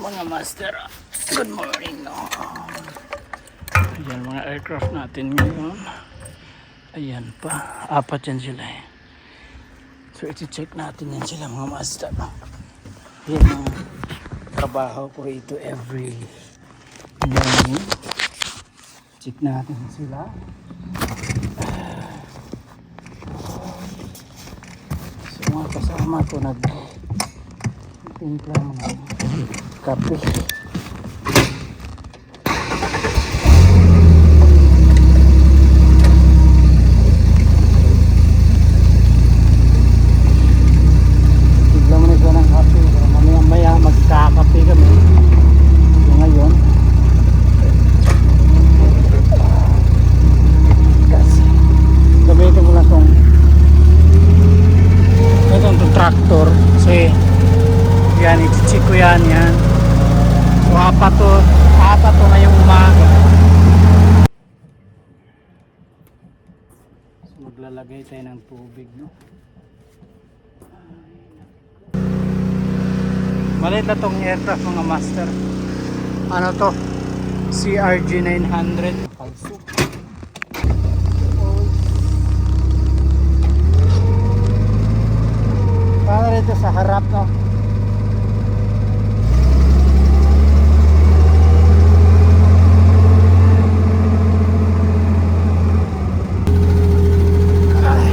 Mga master, good morning. Ayan mga aircraft natin ngayon. Ayan pa, apat yan sila eh. So iti-check natin yan sila mga master. Yan ang trabaho ko rito every morning. Check natin sila. So mga kasama ko nag-timpla mga kape. Magkakape kami. So ngayon kasi gamitin ko lang itong tractor kasi yan, i-check ko yan. So apat to ngayong umaga. So maglalagay tayo ng tubig, no? Malit na tong aircraft mga master. Ano to? CRJ 900. Palso. Paano rito sa harap, no? Ay.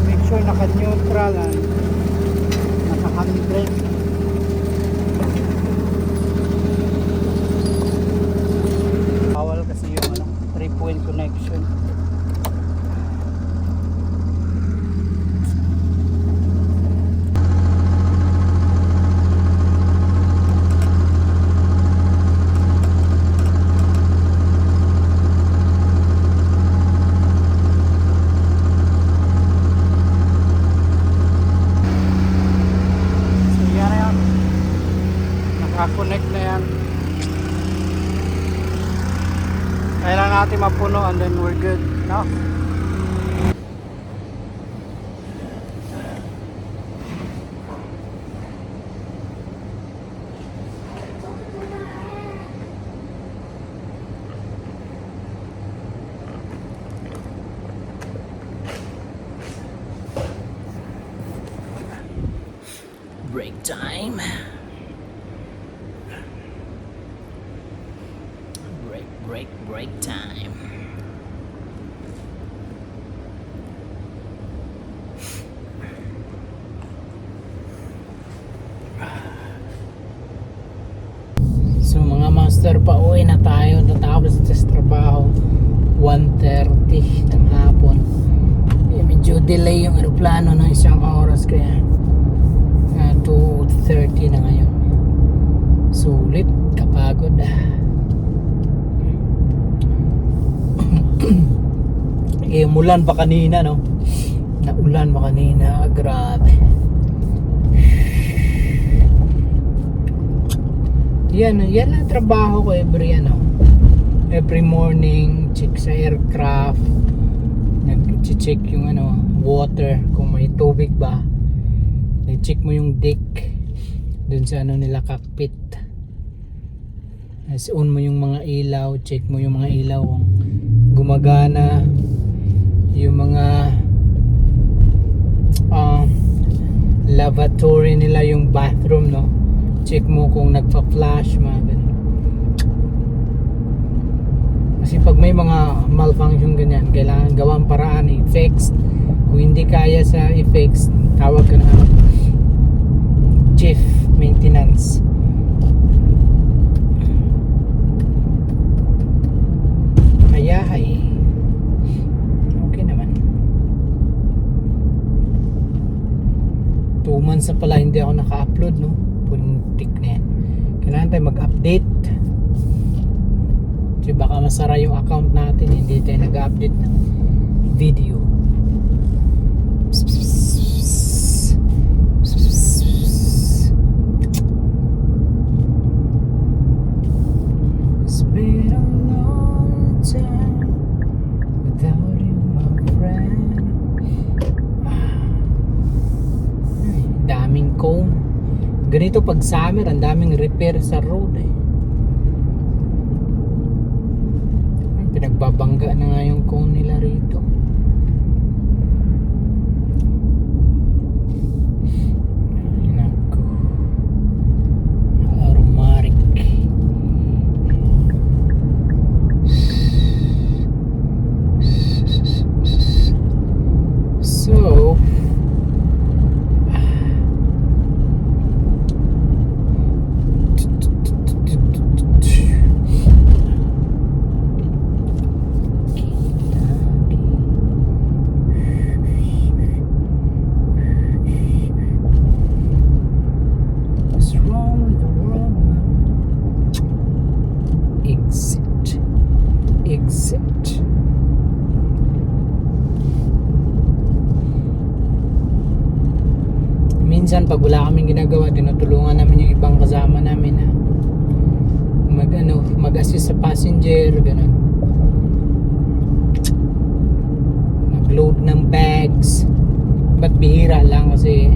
Make sure naka-neutral and naka-handbrake. Kasi yung 3-point connection. So yan na yan, nakakonect na yan. Kailangan natin mapuno and then we're good, no? Break time. Break time. So mga master, pauwi na tayo. Natapos sa trabaho 1:30 ng hapon. Medyo delay yung aeroplano ng isang oras kaya 2:30 na ngayon. Sulit, kapagod. Umulan pa kanina, no? Naulan pa kanina, grabe. Yan lang trabaho ko every morning, check sa aircraft, nag-check yung water, kung may tubig ba. Nag-check mo yung deck dun sa nila cockpit. As on mo yung mga ilaw, check mo yung mga ilaw kung gumagana, yung mga lavatory nila, yung bathroom, no? Check mo kung nagpa-flash, mga ganun. Kasi pag may mga malfunction ganyan, kailangan gawang paraan, i-fix. Kung hindi kaya sa i-fix, tawag ka na chief maintenance. Kaya okay naman. 2 months na pala hindi ako naka-upload, no? Puntik na yan. Kailangan tayo mag-update. Kasi baka masara yung account natin, hindi tayo nag-update ng video. It's been a long time without you, my friend. Daming comb. Ganito ganito pag summer, ang daming repair sa road eh. Pinagbabangga na nga yung cone nila rito. Naku. Aromatic. So, what's wrong with the world? Exit. Exit. Minsan pag wala kaming ginagawa, tinutulungan namin yung ibang kasama namin na mag-assist sa passenger, ganun. Mag-load ng bags. Ba't bihira lang kasi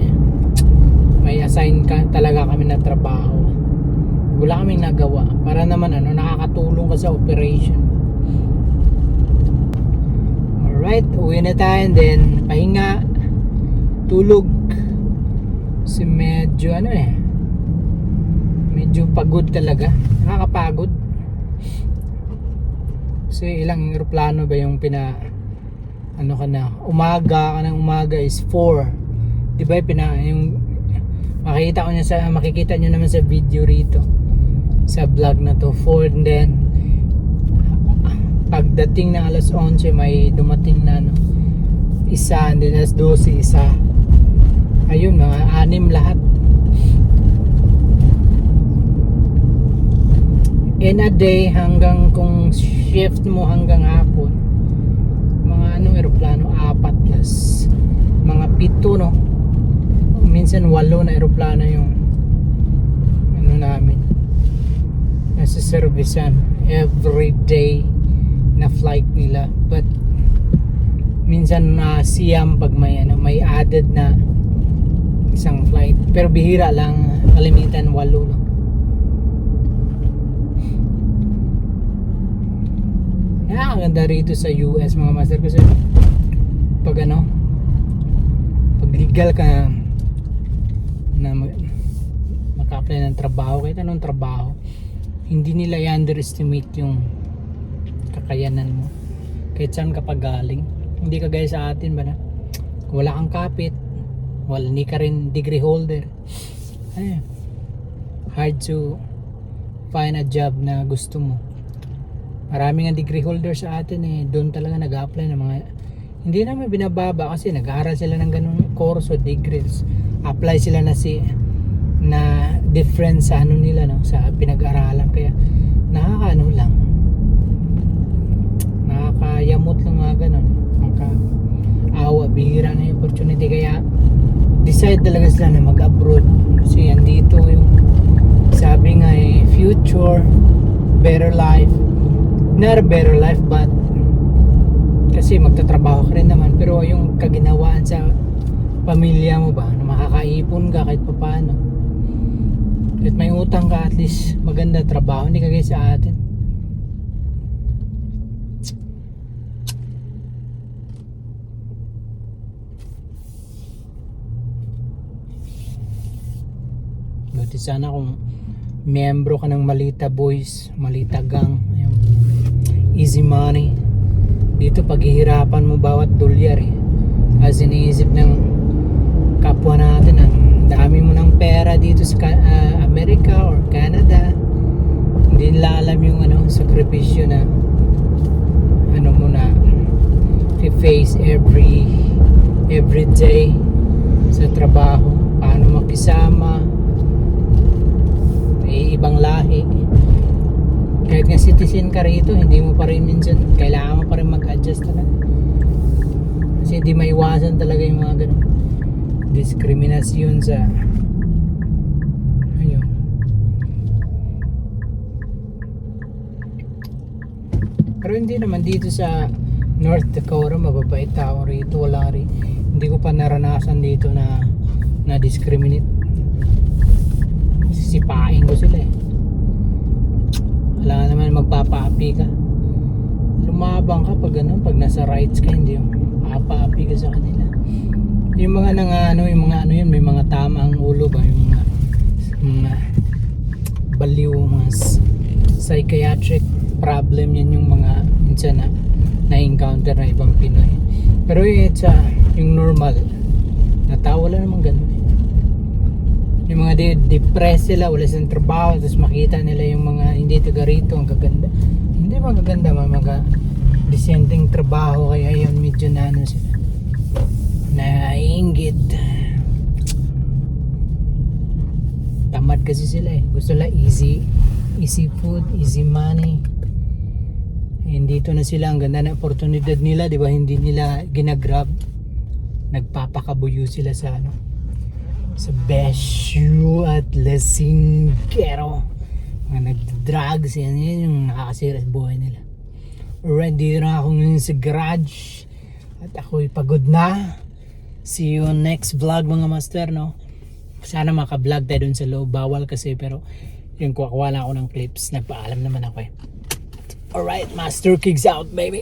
may assign talaga kami na trabaho. Wala kaming nagawa para naman nakakatulong ka sa operation. Alright, uwi na tayo, and then pahinga, tulog. Kasi medyo medyo pagod talaga, nakakapagod. Kasi ilang eroplano ba yung umaga ka ng umaga is 4, di ba? Yung makikita nyo naman sa video rito sa vlog na to, 4, and then pagdating ng alas 11 may dumating na isa, and then alas 12 isa. Ayun, mga 6 lahat. In a day, hanggang kung shift mo hanggang hapon, mga eroplano, 4 plus mga 7, no? Minsan 8 na eroplano yung namin nasa servicean every day na flight nila. But minsan siyam pag may added na isang flight, pero bihira lang, kalimitan 8, no? Ang ganda rito sa US, mga master, kasi pag pag legal ka na maka-apply ng trabaho, kahit anong trabaho, hindi nila i-underestimate yung kakayanan mo kahit saan ka pa galing. Hindi kagaya sa atin ba na kung wala kang kapit, hindi ka rin degree holder, hard to find a job na gusto mo. Maraming ang degree holder sa atin doon talaga nag-apply ng mga, hindi naman binababa kasi nag-aaral sila ng ganung course o degrees, apply sila na different sa nila, no, sa pinag-aralan, kaya nakakayamot lang mga ganun, nakakaawa, bihira na yung opportunity, kaya decide talaga sila na mag-abroad kasi andito yung sabi nga future, better life. Not a better life, but kasi magtatrabaho ka rin naman, pero yung kaginawaan sa pamilya mo ba, na makakaipon ka kahit papaano, kahit may utang ka, at least maganda trabaho, hindi kagaya sa atin. Buti sana kung miyembro ka ng Malita Boys, Malita Gang, easy money. Dito paghihirapan mo bawat dolyar as iniisip ng kapwa natin, ang dami mo ng pera dito sa America or Canada, hindi nila alam yung sakripisyo na mo na face every day sa trabaho, paano makisama ibang lahi. Kahit nga citizen ka rito, hindi mo pa rin minsan, kailangan mo pa rin mag-adjust talaga. Kasi hindi maiwasan talaga yung mga ganun diskriminasyon sa pero hindi naman dito sa North Dakota, mababait tao rito, wala rin, hindi ko pa naranasan dito na discriminate. apa-api ka. Lumabang ka pag ano, pag nasa rights ka, hindi yung apa-api ka sa kanila. Yung mga yung mga yun, may mga tama ang ulo ba, yung mga baliw, mga psychiatric problem, yan yung mga minsan na-encounter na ibang Pinoy. Pero it's yung normal na tao, wala namang ganun. Yung mga depressed sila, wala silang trabaho, tapos makita nila yung mga hindi taga rito, ang gaganda. Hindi magaganda, mga disenteng trabaho, kaya yun medyo na ano sila, naiinggit. Tamad kasi sila eh. Gusto nila easy food, easy money. Dito na sila, ang ganda na oportunidad nila, di ba? Hindi nila ginagrab. Nagpapakabuyo sila sa sa besyo at lasinggero. Mga nagdrugs, yan yung nakakasira sa buhay nila. Alright, dito na ako ngayon sa garage. At ako'y pagod na. See you next vlog mga master, no? Sana maka-vlog tayo dun sa loob. Bawal kasi, pero yung kuha lang ako ng clips. Nagpaalam naman ako eh. Alright, Master Kicks out, baby.